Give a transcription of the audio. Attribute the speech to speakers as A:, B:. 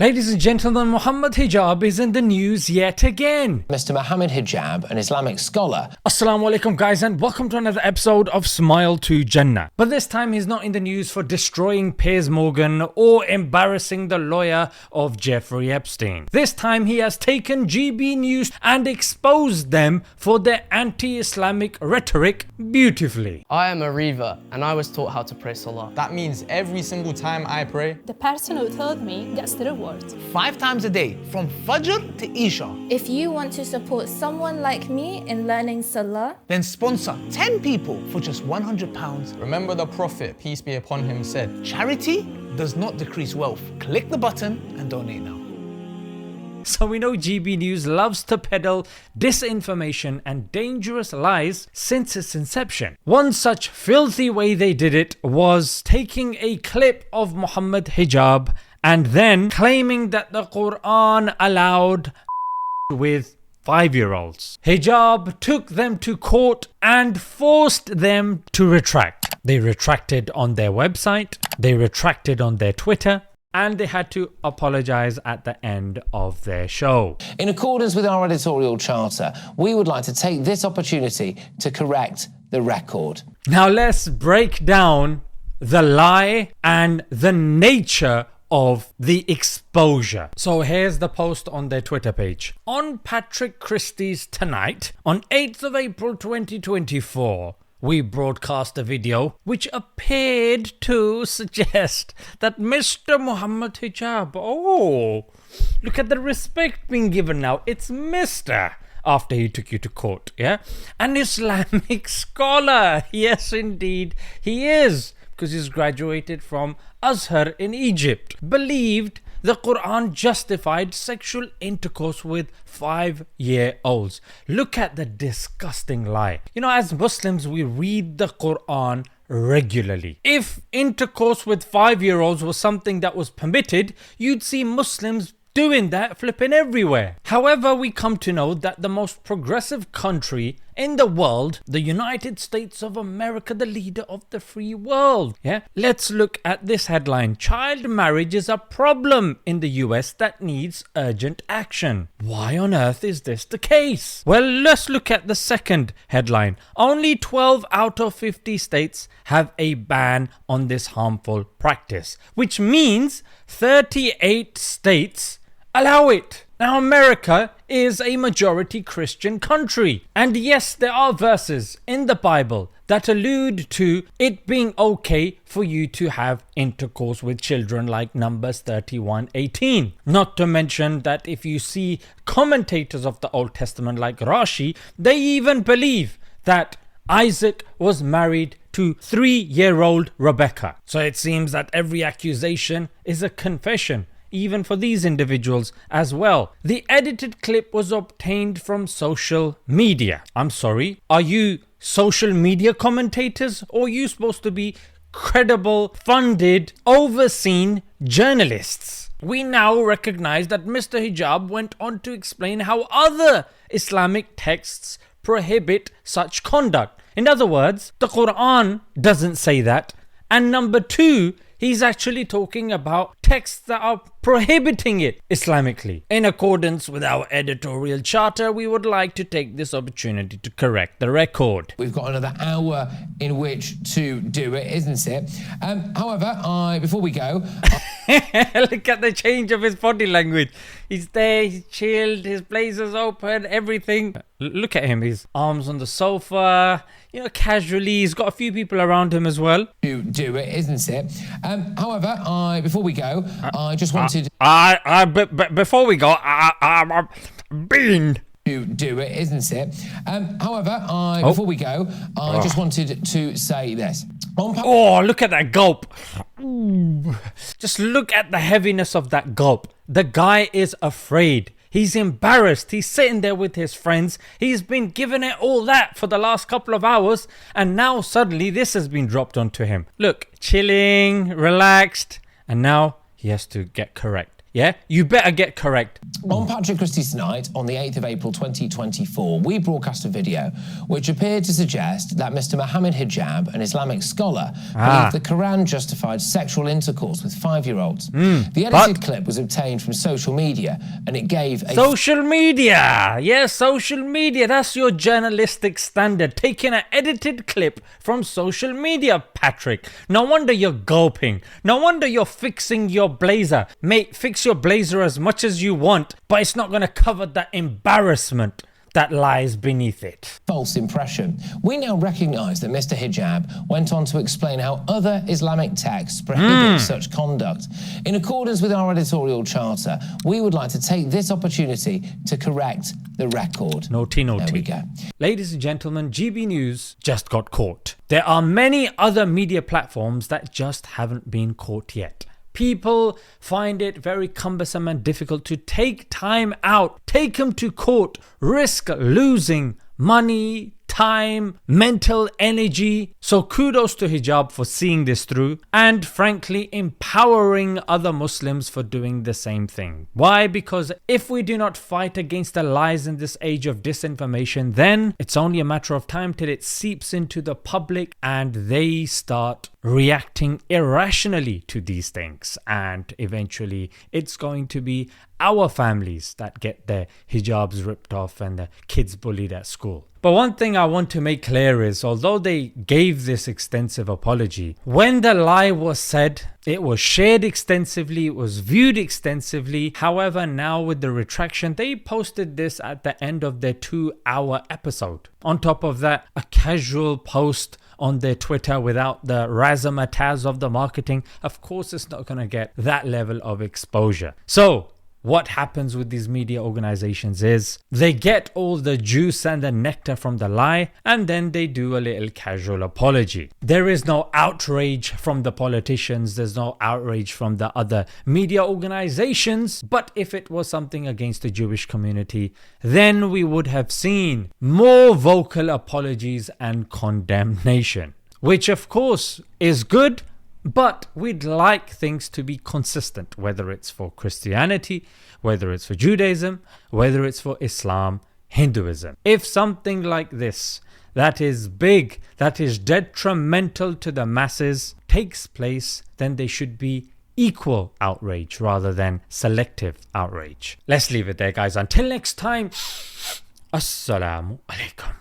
A: Ladies and gentlemen, Mohammed Hijab is in the news yet again.
B: Mr. Mohammed Hijab, an Islamic scholar.
A: Assalamu alaikum guys, and welcome to another episode of Smile to Jannah. But this time he's not in the news for destroying Piers Morgan or embarrassing the lawyer of Jeffrey Epstein. This time he has taken GB News and exposed them for their anti-Islamic rhetoric beautifully.
C: I am a revert and I was taught how to pray Salah.
D: That means every single time I pray,
E: the person who told me gets the reward.
F: 5 times a day, from Fajr to Isha.
G: If you want to support someone like me in learning Salah,
F: then sponsor 10 people for just £100.
D: remember the Prophet, peace be upon him, said,
F: Charity does not decrease wealth. Click the button and donate now.
A: So we know GB News loves to peddle disinformation and dangerous lies since its inception. One such filthy way they did it was taking a clip of Mohammed Hijab and then claiming that the Quran allowed with 5-year-olds. Hijab took them to court and forced them to retract. They retracted on their website, they retracted on their Twitter, and they had to apologize at the end of their show.
B: In accordance with our editorial charter, we would like to take this opportunity to correct the record.
A: Now let's break down the lie and the nature of the exposure. So here's the post on their Twitter page. On Patrick Christie's Tonight, on 8th of April 2024, we broadcast a video which appeared to suggest that Mr. Mohammed Hijab, oh, look at the respect being given now, it's Mr. after he took you to court, yeah? An Islamic scholar, yes indeed he is, because he's graduated from Azhar in Egypt, believed the Quran justified sexual intercourse with 5-year-olds. Look at the disgusting lie. You know, as Muslims, we read the Quran regularly. If intercourse with 5-year-olds was something that was permitted, you'd see Muslims doing that flipping everywhere. However, we come to know that the most progressive country in the world, the United States of America, the leader of the free world. Yeah, let's look at this headline. Child marriage is a problem in the US that needs urgent action. Why on earth is this the case? Well, let's look at the second headline. Only 12 out of 50 states have a ban on this harmful practice, which means 38 states allow it. Now, America is a majority Christian country. And yes, there are verses in the Bible that allude to it being okay for you to have intercourse with children, like Numbers 31:18. Not to mention that if you see commentators of the Old Testament like Rashi, they even believe that Isaac was married to 3-year-old Rebecca. So it seems that every accusation is a confession, even for these individuals as well. The edited clip was obtained from social media. I'm sorry, are you social media commentators, or are you supposed to be credible, funded, overseen journalists? We now recognize that Mr. Hijab went on to explain how other Islamic texts prohibit such conduct. In other words, the Quran doesn't say that. And number 2, he's actually talking about texts that are prohibiting it Islamically. In accordance with our editorial charter, we would like to take this opportunity to correct the record.
B: We've got another hour in which to do it, isn't it? However, before we go...
A: Look at the change of his body language. He's there, he's chilled, his blazer's open, everything. Look at him, his arms on the sofa, you know, casually. He's got a few people around him as well.
B: To do it, isn't it? However, before we go, I just wanted...
A: Before we go, Bean.
B: To do it, isn't it? However, before we go, I just wanted to say this.
A: Oh, look at that gulp. Ooh. Just look at the heaviness of that gulp. The guy is afraid. He's embarrassed. He's sitting there with his friends. He's been giving it all that for the last couple of hours, and now suddenly this has been dropped onto him. Look, chilling, relaxed, and now he has to get correct. yeah, you better get correct.
B: On Patrick Christie's night, on the 8th of April 2024, we broadcast a video which appeared to suggest that Mr. Mohammed Hijab, an Islamic scholar, believed the Quran justified sexual intercourse with 5-year-olds. The edited clip was obtained from social media, and it gave a...
A: Social media! Yes, social media. That's your journalistic standard. Taking an edited clip from social media, Patrick. No wonder you're gulping. No wonder you're fixing your blazer. Mate, fix your blazer as much as you want, but it's not going to cover that embarrassment that lies beneath it.
B: False impression. We now recognise that Mr. Hijab went on to explain how other Islamic texts prohibit such conduct. In accordance with our editorial charter, we would like to take this opportunity to correct the record.
A: Naughty, naughty.
B: There we go.
A: Ladies and gentlemen, GB News just got caught. There are many other media platforms that just haven't been caught yet. People find it very cumbersome and difficult to take time out, take them to court, risk losing money, time, mental energy. So kudos to Hijab for seeing this through and frankly empowering other Muslims for doing the same thing. Why? Because if we do not fight against the lies in this age of disinformation, then it's only a matter of time till it seeps into the public and they start reacting irrationally to these things, and eventually it's going to be our families that get their hijabs ripped off and the kids bullied at school. But one thing I want to make clear is, although they gave this extensive apology, when the lie was said, it was shared extensively, it was viewed extensively. However, now with the retraction, they posted this at the end of their 2-hour episode. On top of that, a casual post on their Twitter without the razzmatazz of the marketing. Of course, it's not going to get that level of exposure. So what happens with these media organizations is they get all the juice and the nectar from the lie, and then they do a little casual apology. There is no outrage from the politicians, there's no outrage from the other media organizations. But if it was something against the Jewish community, then we would have seen more vocal apologies and condemnation, which of course is good. But we'd like things to be consistent, whether it's for Christianity, whether it's for Judaism, whether it's for Islam, Hinduism. If something like this, that is big, that is detrimental to the masses, takes place, then there should be equal outrage rather than selective outrage. Let's leave it there, guys. Until next time, Assalamu alaikum.